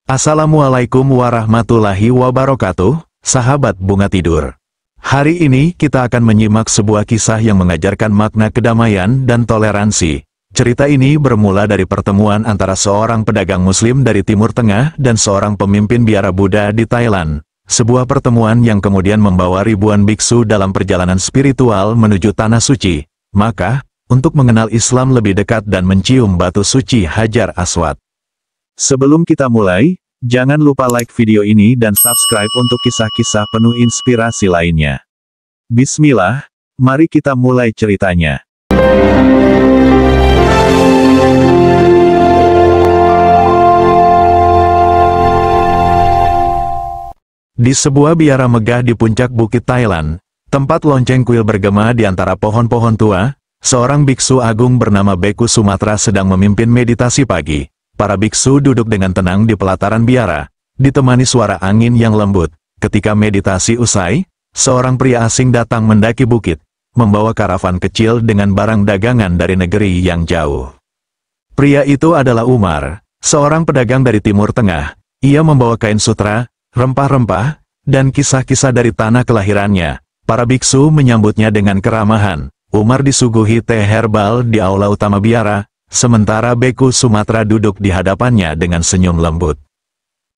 Assalamualaikum warahmatullahi wabarakatuh, sahabat bunga tidur. Hari ini kita akan menyimak sebuah kisah yang mengajarkan makna kedamaian dan toleransi. Cerita ini bermula dari pertemuan antara seorang pedagang muslim dari Timur Tengah dan seorang pemimpin biara Buddha di Thailand. Sebuah pertemuan yang kemudian membawa ribuan biksu dalam perjalanan spiritual menuju Tanah Suci, Makkah, untuk mengenal Islam lebih dekat dan mencium batu suci Hajar Aswad. Sebelum kita mulai, jangan lupa like video ini dan subscribe untuk kisah-kisah penuh inspirasi lainnya. Bismillah, mari kita mulai ceritanya. Di sebuah biara megah di puncak bukit Thailand, tempat lonceng kuil bergema di antara pohon-pohon tua, seorang biksu agung bernama Beku Sumatra sedang memimpin meditasi pagi. Para biksu duduk dengan tenang di pelataran biara, ditemani suara angin yang lembut. Ketika meditasi usai, seorang pria asing datang mendaki bukit, membawa karavan kecil dengan barang dagangan dari negeri yang jauh. Pria itu adalah Umar, seorang pedagang dari Timur Tengah. Ia membawa kain sutra, rempah-rempah, dan kisah-kisah dari tanah kelahirannya. Para biksu menyambutnya dengan keramahan. Umar disuguhi teh herbal di aula utama biara, sementara Beku Sumatra duduk di hadapannya dengan senyum lembut.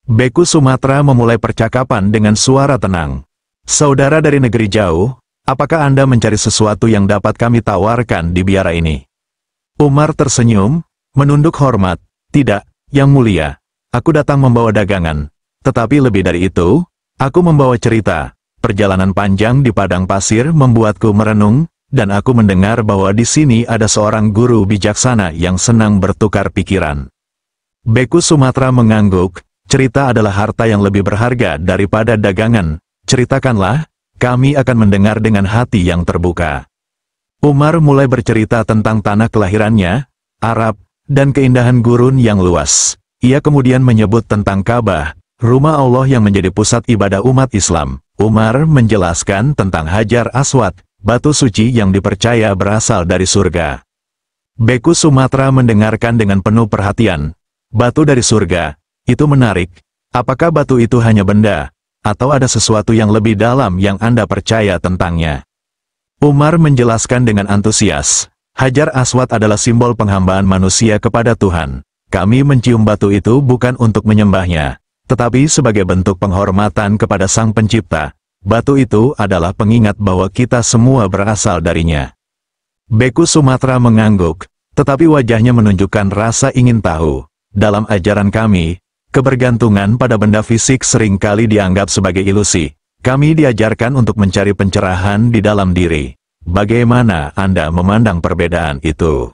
Beku Sumatra memulai percakapan dengan suara tenang. "Saudara dari negeri jauh, apakah Anda mencari sesuatu yang dapat kami tawarkan di biara ini?" Umar tersenyum, menunduk hormat. "Tidak, Yang Mulia. Aku datang membawa dagangan. Tetapi lebih dari itu, aku membawa cerita. Perjalanan panjang di padang pasir membuatku merenung, dan aku mendengar bahwa di sini ada seorang guru bijaksana yang senang bertukar pikiran." Beku Sumatra mengangguk. "Cerita adalah harta yang lebih berharga daripada dagangan. Ceritakanlah, kami akan mendengar dengan hati yang terbuka." Umar mulai bercerita tentang tanah kelahirannya, Arab, dan keindahan gurun yang luas. Ia kemudian menyebut tentang Ka'bah, rumah Allah yang menjadi pusat ibadah umat Islam. Umar menjelaskan tentang Hajar Aswad, batu suci yang dipercaya berasal dari surga. Beku Sumatra mendengarkan dengan penuh perhatian. "Batu dari surga, itu menarik. Apakah batu itu hanya benda, atau ada sesuatu yang lebih dalam yang Anda percaya tentangnya?" Umar menjelaskan dengan antusias. "Hajar Aswad adalah simbol penghambaan manusia kepada Tuhan. Kami mencium batu itu bukan untuk menyembahnya, tetapi sebagai bentuk penghormatan kepada Sang Pencipta. Batu itu adalah pengingat bahwa kita semua berasal darinya." Beku Sumatra mengangguk, tetapi wajahnya menunjukkan rasa ingin tahu. "Dalam ajaran kami, kebergantungan pada benda fisik seringkali dianggap sebagai ilusi. Kami diajarkan untuk mencari pencerahan di dalam diri. Bagaimana Anda memandang perbedaan itu?"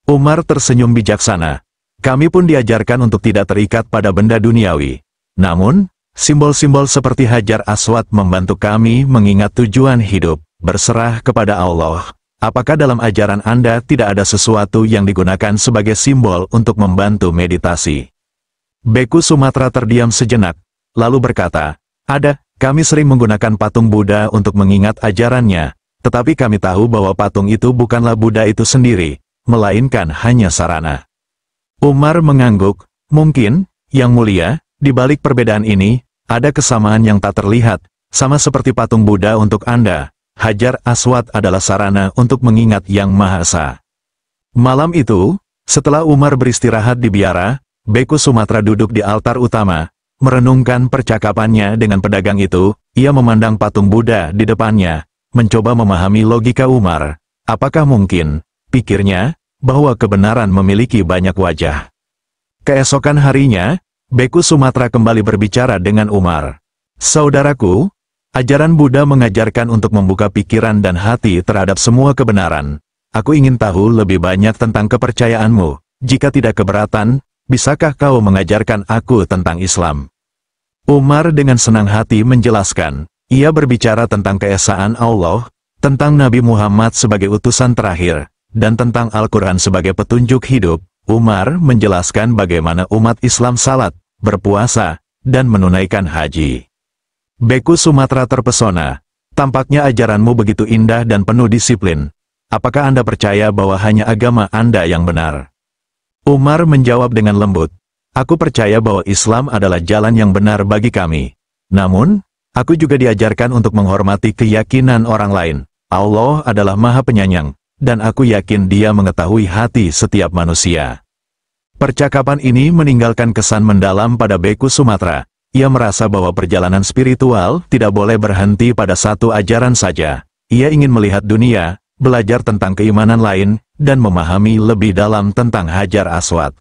Umar tersenyum bijaksana. "Kami pun diajarkan untuk tidak terikat pada benda duniawi. Namun, simbol-simbol seperti Hajar Aswad membantu kami mengingat tujuan hidup, berserah kepada Allah. Apakah dalam ajaran Anda tidak ada sesuatu yang digunakan sebagai simbol untuk membantu meditasi?" Beku Sumatra terdiam sejenak, lalu berkata, "Ada, kami sering menggunakan patung Buddha untuk mengingat ajarannya, tetapi kami tahu bahwa patung itu bukanlah Buddha itu sendiri, melainkan hanya sarana." Umar mengangguk. "Mungkin, Yang Mulia, di balik perbedaan ini, ada kesamaan yang tak terlihat, sama seperti patung Buddha untuk Anda. Hajar Aswad adalah sarana untuk mengingat Yang Maha Esa." Malam itu, setelah Umar beristirahat di biara, Beku Sumatra duduk di altar utama, merenungkan percakapannya dengan pedagang itu. Ia memandang patung Buddha di depannya, mencoba memahami logika Umar. Apakah mungkin, pikirnya, bahwa kebenaran memiliki banyak wajah? Keesokan harinya, Beku Sumatra kembali berbicara dengan Umar. "Saudaraku, ajaran Buddha mengajarkan untuk membuka pikiran dan hati terhadap semua kebenaran. Aku ingin tahu lebih banyak tentang kepercayaanmu. Jika tidak keberatan, bisakah kau mengajarkan aku tentang Islam?" Umar dengan senang hati menjelaskan. Ia berbicara tentang keesaan Allah, tentang Nabi Muhammad sebagai utusan terakhir, dan tentang Al-Quran sebagai petunjuk hidup. Umar menjelaskan bagaimana umat Islam salat, berpuasa, dan menunaikan haji. Beku Sumatra terpesona. "Tampaknya ajaranmu begitu indah dan penuh disiplin. Apakah Anda percaya bahwa hanya agama Anda yang benar?" Umar menjawab dengan lembut. Aku percaya bahwa Islam adalah jalan yang benar bagi kami. Namun, aku juga diajarkan untuk menghormati keyakinan orang lain. Allah adalah Maha Penyayang, dan aku yakin Dia mengetahui hati setiap manusia. Percakapan ini meninggalkan kesan mendalam pada Beku Sumatra. Ia merasa bahwa perjalanan spiritual tidak boleh berhenti pada satu ajaran saja. Ia ingin melihat dunia, belajar tentang keimanan lain, dan memahami lebih dalam tentang Hajar Aswad.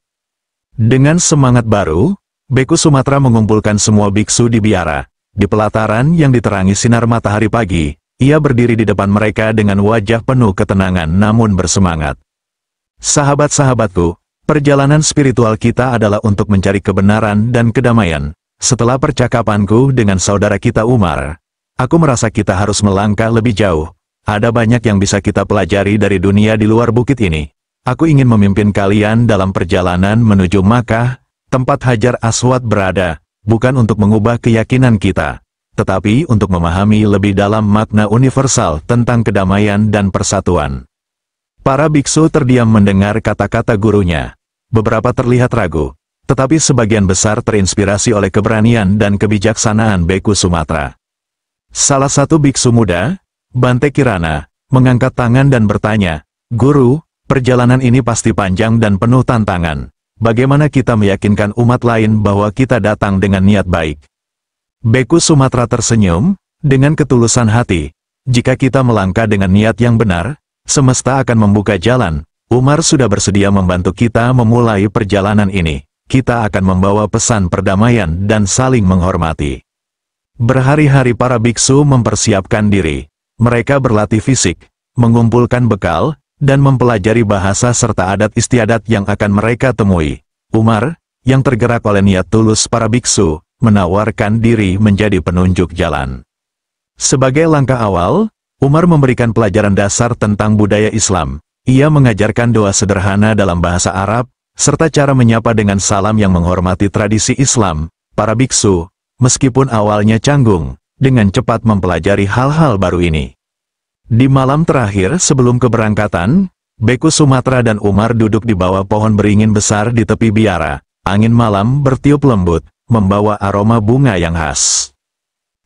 Dengan semangat baru, Beku Sumatra mengumpulkan semua biksu di biara. Di pelataran yang diterangi sinar matahari pagi, ia berdiri di depan mereka dengan wajah penuh ketenangan namun bersemangat. Sahabat-sahabatku, perjalanan spiritual kita adalah untuk mencari kebenaran dan kedamaian. Setelah percakapanku dengan saudara kita Umar, aku merasa kita harus melangkah lebih jauh. Ada banyak yang bisa kita pelajari dari dunia di luar bukit ini. Aku ingin memimpin kalian dalam perjalanan menuju Makkah, tempat Hajar Aswad berada, bukan untuk mengubah keyakinan kita, tetapi untuk memahami lebih dalam makna universal tentang kedamaian dan persatuan. Para biksu terdiam mendengar kata-kata gurunya. Beberapa terlihat ragu, tetapi sebagian besar terinspirasi oleh keberanian dan kebijaksanaan Beku Sumatra. Salah satu biksu muda, Bante Kirana, mengangkat tangan dan bertanya, "Guru, perjalanan ini pasti panjang dan penuh tantangan. Bagaimana kita meyakinkan umat lain bahwa kita datang dengan niat baik?" Beku Sumatra tersenyum, dengan ketulusan hati. Jika kita melangkah dengan niat yang benar, semesta akan membuka jalan. Umar sudah bersedia membantu kita memulai perjalanan ini. Kita akan membawa pesan perdamaian dan saling menghormati. Berhari-hari para biksu mempersiapkan diri. Mereka berlatih fisik, mengumpulkan bekal, dan mempelajari bahasa serta adat istiadat yang akan mereka temui. Umar, yang tergerak oleh niat tulus para biksu, menawarkan diri menjadi penunjuk jalan. Sebagai langkah awal, Umar memberikan pelajaran dasar tentang budaya Islam. Ia mengajarkan doa sederhana dalam bahasa Arab, serta cara menyapa dengan salam yang menghormati tradisi Islam. Para biksu, meskipun awalnya canggung, dengan cepat mempelajari hal-hal baru ini. Di malam terakhir sebelum keberangkatan, Beku Sumatra dan Umar duduk di bawah pohon beringin besar di tepi biara. Angin malam bertiup lembut, membawa aroma bunga yang khas.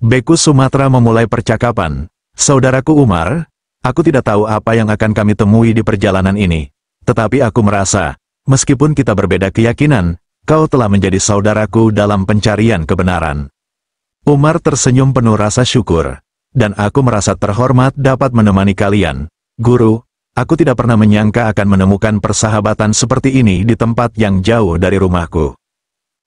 Beku Sumatra memulai percakapan, "Saudaraku Umar, aku tidak tahu apa yang akan kami temui di perjalanan ini. Tetapi aku merasa, meskipun kita berbeda keyakinan, kau telah menjadi saudaraku dalam pencarian kebenaran." Umar tersenyum penuh rasa syukur. "Dan aku merasa terhormat dapat menemani kalian. Guru, aku tidak pernah menyangka akan menemukan persahabatan seperti ini di tempat yang jauh dari rumahku."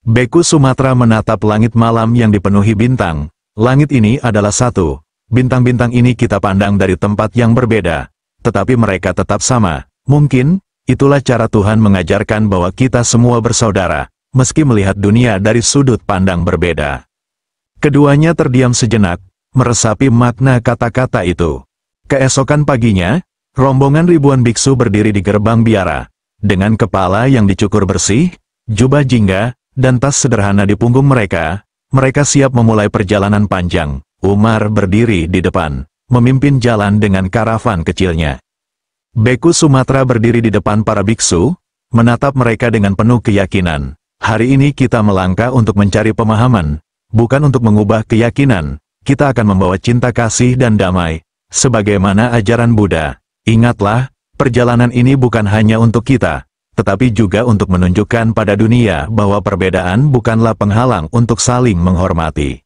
Beku Sumatra menatap langit malam yang dipenuhi bintang. Langit ini adalah satu. Bintang-bintang ini kita pandang dari tempat yang berbeda, tetapi mereka tetap sama. Mungkin, itulah cara Tuhan mengajarkan bahwa kita semua bersaudara, meski melihat dunia dari sudut pandang berbeda. Keduanya terdiam sejenak, meresapi makna kata-kata itu. Keesokan paginya, rombongan ribuan biksu berdiri di gerbang biara. Dengan kepala yang dicukur bersih, jubah jingga, dan tas sederhana di punggung mereka, mereka siap memulai perjalanan panjang. Umar berdiri di depan, memimpin jalan dengan karavan kecilnya. Beku Sumatra berdiri di depan para biksu, menatap mereka dengan penuh keyakinan. Hari ini kita melangkah untuk mencari pemahaman, bukan untuk mengubah keyakinan. Kita akan membawa cinta kasih dan damai, sebagaimana ajaran Buddha. Ingatlah, perjalanan ini bukan hanya untuk kita, tetapi juga untuk menunjukkan pada dunia bahwa perbedaan bukanlah penghalang untuk saling menghormati.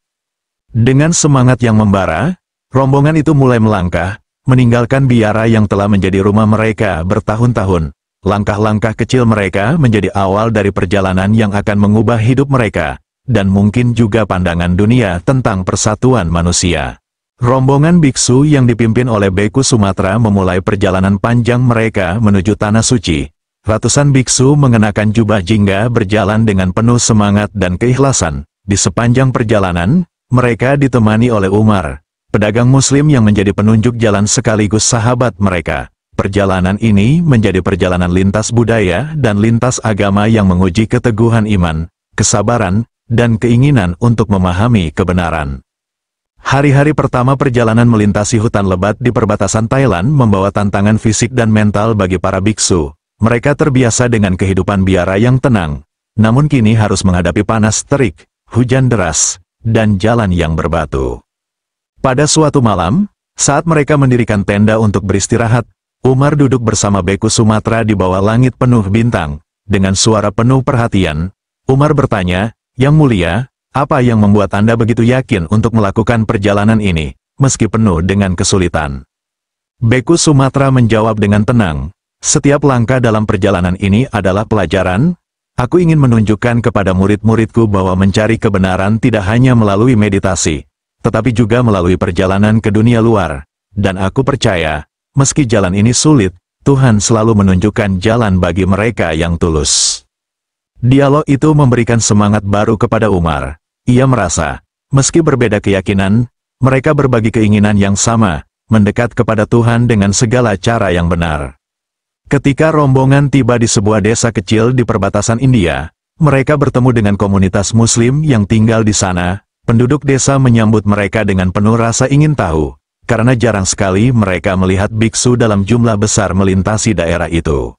Dengan semangat yang membara, rombongan itu mulai melangkah, meninggalkan biara yang telah menjadi rumah mereka bertahun-tahun. Langkah-langkah kecil mereka menjadi awal dari perjalanan yang akan mengubah hidup mereka, dan mungkin juga pandangan dunia tentang persatuan manusia. Rombongan biksu yang dipimpin oleh Beku Sumatra memulai perjalanan panjang mereka menuju Tanah Suci. Ratusan biksu mengenakan jubah jingga berjalan dengan penuh semangat dan keikhlasan. Di sepanjang perjalanan, mereka ditemani oleh Umar, pedagang muslim yang menjadi penunjuk jalan sekaligus sahabat mereka. Perjalanan ini menjadi perjalanan lintas budaya dan lintas agama yang menguji keteguhan iman, kesabaran, dan keinginan untuk memahami kebenaran. Hari-hari pertama perjalanan melintasi hutan lebat di perbatasan Thailand membawa tantangan fisik dan mental bagi para biksu. Mereka terbiasa dengan kehidupan biara yang tenang, namun kini harus menghadapi panas terik, hujan deras, dan jalan yang berbatu. Pada suatu malam, saat mereka mendirikan tenda untuk beristirahat, Umar duduk bersama Beku Sumatra di bawah langit penuh bintang. Dengan suara penuh perhatian, Umar bertanya, "Yang mulia, apa yang membuat Anda begitu yakin untuk melakukan perjalanan ini, meski penuh dengan kesulitan?" Beku Sumatra menjawab dengan tenang, "Setiap langkah dalam perjalanan ini adalah pelajaran. Aku ingin menunjukkan kepada murid-muridku bahwa mencari kebenaran tidak hanya melalui meditasi, tetapi juga melalui perjalanan ke dunia luar. Dan aku percaya, meski jalan ini sulit, Tuhan selalu menunjukkan jalan bagi mereka yang tulus." Dialog itu memberikan semangat baru kepada Umar. Ia merasa, meski berbeda keyakinan, mereka berbagi keinginan yang sama, mendekat kepada Tuhan dengan segala cara yang benar. Ketika rombongan tiba di sebuah desa kecil di perbatasan India, mereka bertemu dengan komunitas Muslim yang tinggal di sana. Penduduk desa menyambut mereka dengan penuh rasa ingin tahu, karena jarang sekali mereka melihat biksu dalam jumlah besar melintasi daerah itu.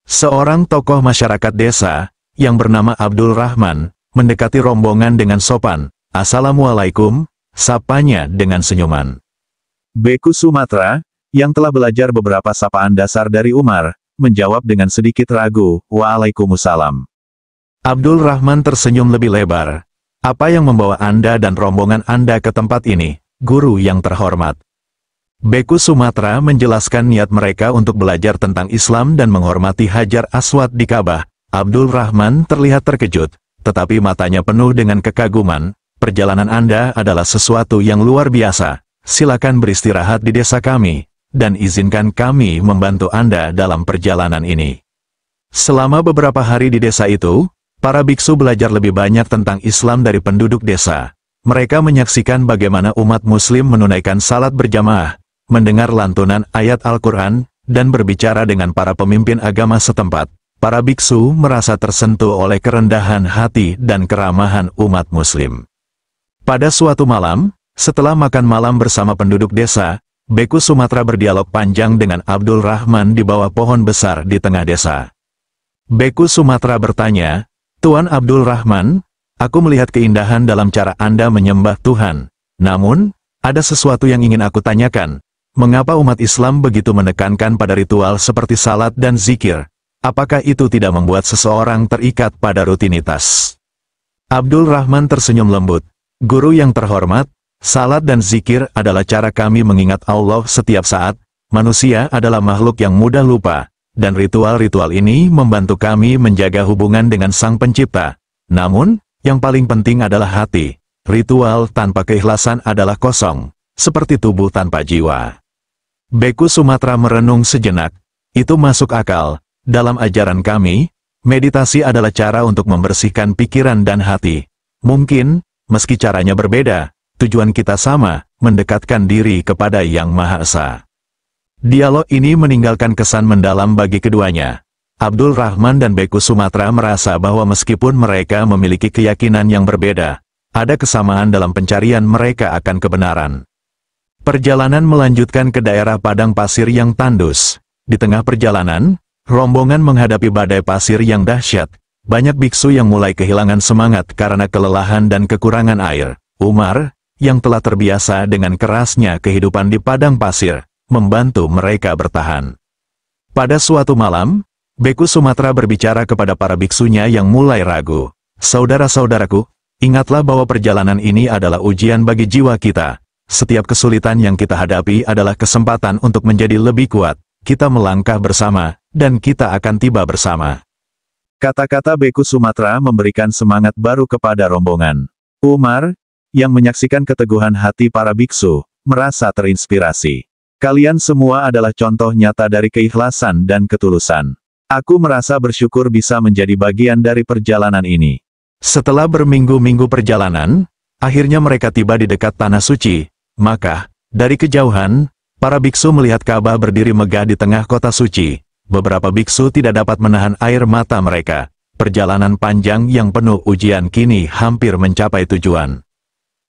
Seorang tokoh masyarakat desa, yang bernama Abdul Rahman, mendekati rombongan dengan sopan. "Assalamualaikum," sapanya dengan senyuman. Beku Sumatra, yang telah belajar beberapa sapaan dasar dari Umar, menjawab dengan sedikit ragu, "Waalaikumsalam." Abdul Rahman tersenyum lebih lebar. "Apa yang membawa Anda dan rombongan Anda ke tempat ini, guru yang terhormat?" Beku Sumatra menjelaskan niat mereka untuk belajar tentang Islam dan menghormati Hajar Aswad di Ka'bah. Abdul Rahman terlihat terkejut, tetapi matanya penuh dengan kekaguman. "Perjalanan Anda adalah sesuatu yang luar biasa. Silakan beristirahat di desa kami, dan izinkan kami membantu Anda dalam perjalanan ini." Selama beberapa hari di desa itu, para biksu belajar lebih banyak tentang Islam dari penduduk desa. Mereka menyaksikan bagaimana umat Muslim menunaikan salat berjamaah, mendengar lantunan ayat Al-Quran, dan berbicara dengan para pemimpin agama setempat. Para biksu merasa tersentuh oleh kerendahan hati dan keramahan umat Muslim. Pada suatu malam, setelah makan malam bersama penduduk desa, Beku Sumatra berdialog panjang dengan Abdul Rahman di bawah pohon besar di tengah desa. Beku Sumatra bertanya, "Tuan Abdul Rahman, aku melihat keindahan dalam cara Anda menyembah Tuhan. Namun, ada sesuatu yang ingin aku tanyakan. Mengapa umat Islam begitu menekankan pada ritual seperti salat dan zikir? Apakah itu tidak membuat seseorang terikat pada rutinitas?" Abdul Rahman tersenyum lembut, "Guru yang terhormat, salat dan zikir adalah cara kami mengingat Allah setiap saat. Manusia adalah makhluk yang mudah lupa, dan ritual-ritual ini membantu kami menjaga hubungan dengan Sang Pencipta. Namun, yang paling penting adalah hati. Ritual tanpa keikhlasan adalah kosong, seperti tubuh tanpa jiwa." Beku Sumatra merenung sejenak. "Itu masuk akal. Dalam ajaran kami, meditasi adalah cara untuk membersihkan pikiran dan hati. Mungkin, meski caranya berbeda, tujuan kita sama, mendekatkan diri kepada Yang Maha Esa." Dialog ini meninggalkan kesan mendalam bagi keduanya. Abdul Rahman dan Beku Sumatra merasa bahwa meskipun mereka memiliki keyakinan yang berbeda, ada kesamaan dalam pencarian mereka akan kebenaran. Perjalanan melanjutkan ke daerah padang pasir yang tandus. Di tengah perjalanan, rombongan menghadapi badai pasir yang dahsyat. Banyak biksu yang mulai kehilangan semangat karena kelelahan dan kekurangan air. Umar, yang telah terbiasa dengan kerasnya kehidupan di padang pasir, membantu mereka bertahan. Pada suatu malam, Beku Sumatra berbicara kepada para biksunya yang mulai ragu. "Saudara-saudaraku, ingatlah bahwa perjalanan ini adalah ujian bagi jiwa kita. Setiap kesulitan yang kita hadapi adalah kesempatan untuk menjadi lebih kuat. Kita melangkah bersama, dan kita akan tiba bersama." Kata-kata Beku Sumatra memberikan semangat baru kepada rombongan. Umar, yang menyaksikan keteguhan hati para biksu, merasa terinspirasi. "Kalian semua adalah contoh nyata dari keikhlasan dan ketulusan. Aku merasa bersyukur bisa menjadi bagian dari perjalanan ini." Setelah berminggu-minggu perjalanan, akhirnya mereka tiba di dekat Tanah Suci, Makkah. Dari kejauhan, para biksu melihat Ka'bah berdiri megah di tengah kota suci. Beberapa biksu tidak dapat menahan air mata mereka. Perjalanan panjang yang penuh ujian kini hampir mencapai tujuan.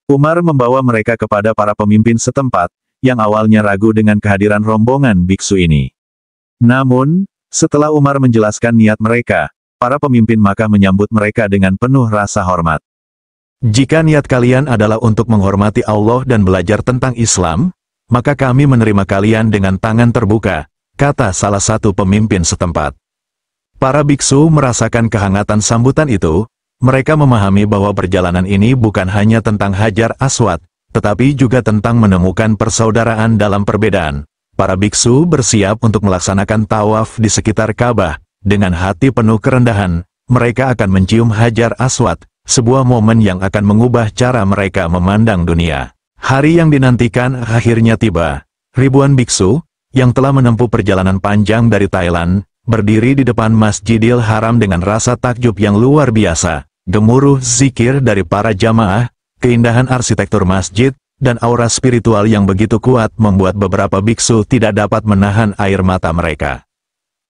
Umar membawa mereka kepada para pemimpin setempat, yang awalnya ragu dengan kehadiran rombongan biksu ini. Namun, setelah Umar menjelaskan niat mereka, Para pemimpin Makkah menyambut mereka dengan penuh rasa hormat. Jika niat kalian adalah untuk menghormati Allah dan belajar tentang Islam, maka kami menerima kalian dengan tangan terbuka, kata salah satu pemimpin setempat. Para biksu merasakan kehangatan sambutan itu. Mereka memahami bahwa perjalanan ini bukan hanya tentang Hajar Aswad, tetapi juga tentang menemukan persaudaraan dalam perbedaan. Para biksu bersiap untuk melaksanakan tawaf di sekitar Ka'bah. Dengan hati penuh kerendahan, mereka akan mencium Hajar Aswad, sebuah momen yang akan mengubah cara mereka memandang dunia. Hari yang dinantikan akhirnya tiba. Ribuan biksu, yang telah menempuh perjalanan panjang dari Thailand, berdiri di depan Masjidil Haram dengan rasa takjub yang luar biasa. Gemuruh zikir dari para jamaah, keindahan arsitektur masjid, dan aura spiritual yang begitu kuat membuat beberapa biksu tidak dapat menahan air mata mereka.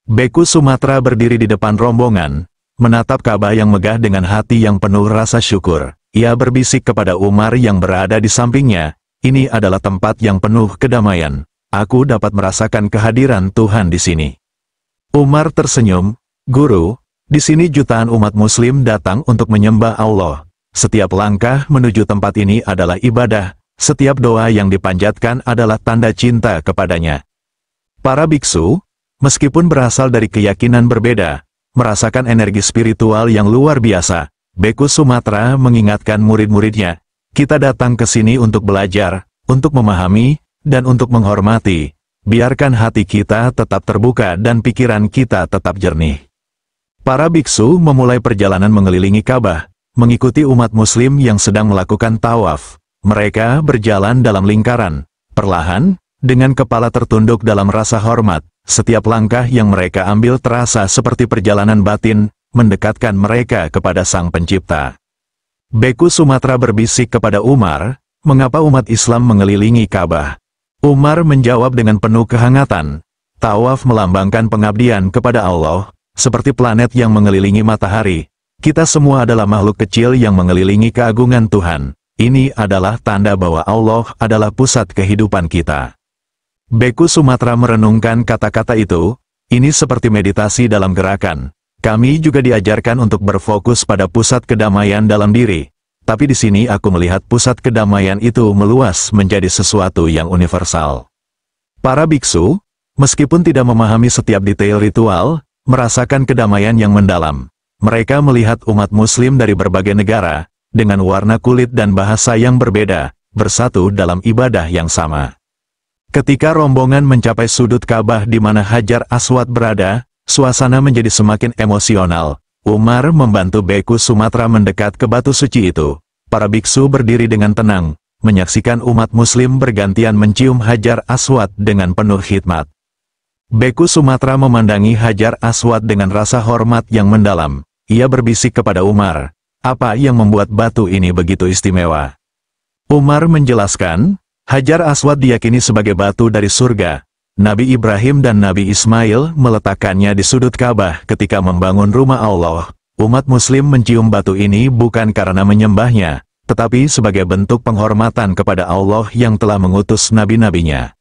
Beku Sumatra berdiri di depan rombongan, menatap Ka'bah yang megah dengan hati yang penuh rasa syukur. Ia berbisik kepada Umar yang berada di sampingnya, ini adalah tempat yang penuh kedamaian. Aku dapat merasakan kehadiran Tuhan di sini. Umar tersenyum, Guru, di sini jutaan umat muslim datang untuk menyembah Allah. Setiap langkah menuju tempat ini adalah ibadah, setiap doa yang dipanjatkan adalah tanda cinta kepadanya. Para biksu, meskipun berasal dari keyakinan berbeda, merasakan energi spiritual yang luar biasa. Beku Sumatra mengingatkan murid-muridnya, kita datang ke sini untuk belajar, untuk memahami, dan untuk menghormati. Biarkan hati kita tetap terbuka dan pikiran kita tetap jernih. Para biksu memulai perjalanan mengelilingi Ka'bah, mengikuti umat muslim yang sedang melakukan tawaf. Mereka berjalan dalam lingkaran, perlahan, dengan kepala tertunduk dalam rasa hormat. Setiap langkah yang mereka ambil terasa seperti perjalanan batin, mendekatkan mereka kepada Sang Pencipta. Beku Sumatra berbisik kepada Umar, mengapa umat Islam mengelilingi Ka'bah? Umar menjawab dengan penuh kehangatan, tawaf melambangkan pengabdian kepada Allah, seperti planet yang mengelilingi matahari. Kita semua adalah makhluk kecil yang mengelilingi keagungan Tuhan. Ini adalah tanda bahwa Allah adalah pusat kehidupan kita. Beku Sumatra merenungkan kata-kata itu, ini seperti meditasi dalam gerakan. Kami juga diajarkan untuk berfokus pada pusat kedamaian dalam diri. Tapi di sini aku melihat pusat kedamaian itu meluas menjadi sesuatu yang universal. Para biksu, meskipun tidak memahami setiap detail ritual, merasakan kedamaian yang mendalam. Mereka melihat umat muslim dari berbagai negara, dengan warna kulit dan bahasa yang berbeda, bersatu dalam ibadah yang sama. Ketika rombongan mencapai sudut Ka'bah di mana Hajar Aswad berada, suasana menjadi semakin emosional. Umar membantu Beku Sumatra mendekat ke batu suci itu. Para biksu berdiri dengan tenang, menyaksikan umat muslim bergantian mencium Hajar Aswad dengan penuh khidmat. Beku Sumatra memandangi Hajar Aswad dengan rasa hormat yang mendalam. Ia berbisik kepada Umar, apa yang membuat batu ini begitu istimewa? Umar menjelaskan, Hajar Aswad diyakini sebagai batu dari surga. Nabi Ibrahim dan Nabi Ismail meletakkannya di sudut Ka'bah ketika membangun rumah Allah. Umat muslim mencium batu ini bukan karena menyembahnya, tetapi sebagai bentuk penghormatan kepada Allah yang telah mengutus nabi-nabinya.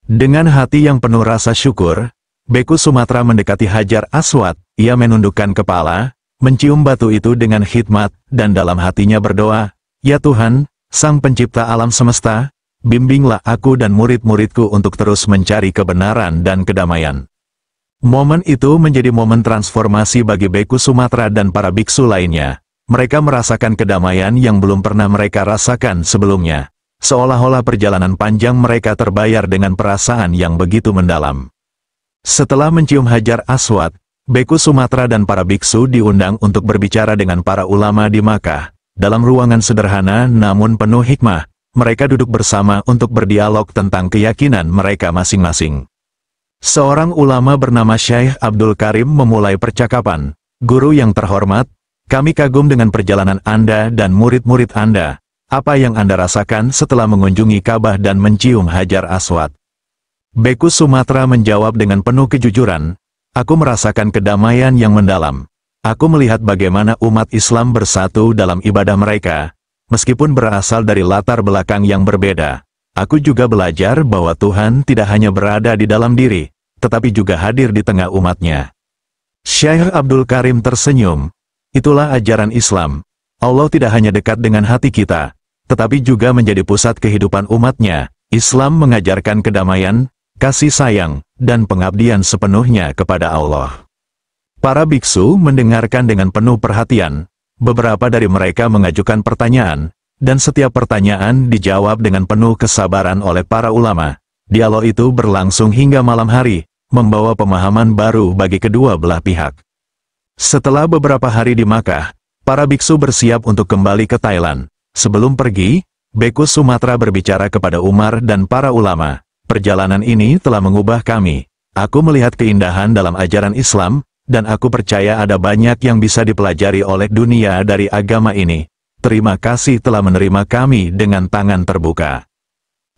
Dengan hati yang penuh rasa syukur, Beku Sumatra mendekati Hajar Aswad. Ia menundukkan kepala, mencium batu itu dengan khidmat, dan dalam hatinya berdoa, Ya Tuhan, Sang Pencipta alam semesta, bimbinglah aku dan murid-muridku untuk terus mencari kebenaran dan kedamaian. Momen itu menjadi momen transformasi bagi Beku Sumatra dan para biksu lainnya. Mereka merasakan kedamaian yang belum pernah mereka rasakan sebelumnya. Seolah-olah perjalanan panjang mereka terbayar dengan perasaan yang begitu mendalam. Setelah mencium Hajar Aswad, Beku Sumatra dan para biksu diundang untuk berbicara dengan para ulama di Makkah. Dalam ruangan sederhana namun penuh hikmah, mereka duduk bersama untuk berdialog tentang keyakinan mereka masing-masing. Seorang ulama bernama Syekh Abdul Karim memulai percakapan. Guru yang terhormat, kami kagum dengan perjalanan Anda dan murid-murid Anda. Apa yang Anda rasakan setelah mengunjungi Ka'bah dan mencium Hajar Aswad? Beku Sumatra menjawab dengan penuh kejujuran, aku merasakan kedamaian yang mendalam. Aku melihat bagaimana umat Islam bersatu dalam ibadah mereka, meskipun berasal dari latar belakang yang berbeda. Aku juga belajar bahwa Tuhan tidak hanya berada di dalam diri, tetapi juga hadir di tengah umatnya. Syekh Abdul Karim tersenyum. Itulah ajaran Islam. Allah tidak hanya dekat dengan hati kita, tetapi juga menjadi pusat kehidupan umatnya. Islam mengajarkan kedamaian, kasih sayang, dan pengabdian sepenuhnya kepada Allah. Para biksu mendengarkan dengan penuh perhatian. Beberapa dari mereka mengajukan pertanyaan, dan setiap pertanyaan dijawab dengan penuh kesabaran oleh para ulama. Dialog itu berlangsung hingga malam hari, membawa pemahaman baru bagi kedua belah pihak. Setelah beberapa hari di Makkah, para biksu bersiap untuk kembali ke Thailand. Sebelum pergi, Beku Sumatra berbicara kepada Umar dan para ulama. Perjalanan ini telah mengubah kami. Aku melihat keindahan dalam ajaran Islam, dan aku percaya ada banyak yang bisa dipelajari oleh dunia dari agama ini. Terima kasih telah menerima kami dengan tangan terbuka.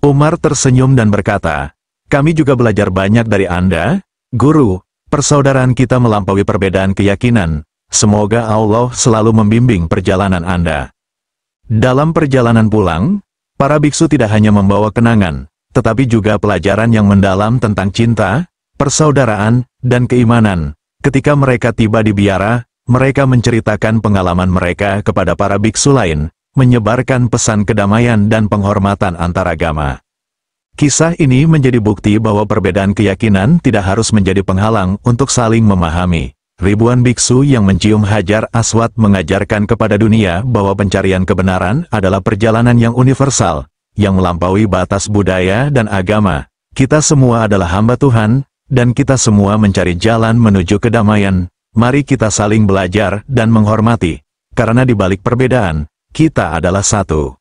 Umar tersenyum dan berkata, kami juga belajar banyak dari Anda, Guru. Persaudaraan kita melampaui perbedaan keyakinan. Semoga Allah selalu membimbing perjalanan Anda. Dalam perjalanan pulang, para biksu tidak hanya membawa kenangan, tetapi juga pelajaran yang mendalam tentang cinta, persaudaraan, dan keimanan. Ketika mereka tiba di biara, mereka menceritakan pengalaman mereka kepada para biksu lain, menyebarkan pesan kedamaian dan penghormatan antaragama. Kisah ini menjadi bukti bahwa perbedaan keyakinan tidak harus menjadi penghalang untuk saling memahami. Ribuan biksu yang mencium Hajar Aswad mengajarkan kepada dunia bahwa pencarian kebenaran adalah perjalanan yang universal, yang melampaui batas budaya dan agama. Kita semua adalah hamba Tuhan, dan kita semua mencari jalan menuju kedamaian. Mari kita saling belajar dan menghormati, karena di balik perbedaan, kita adalah satu.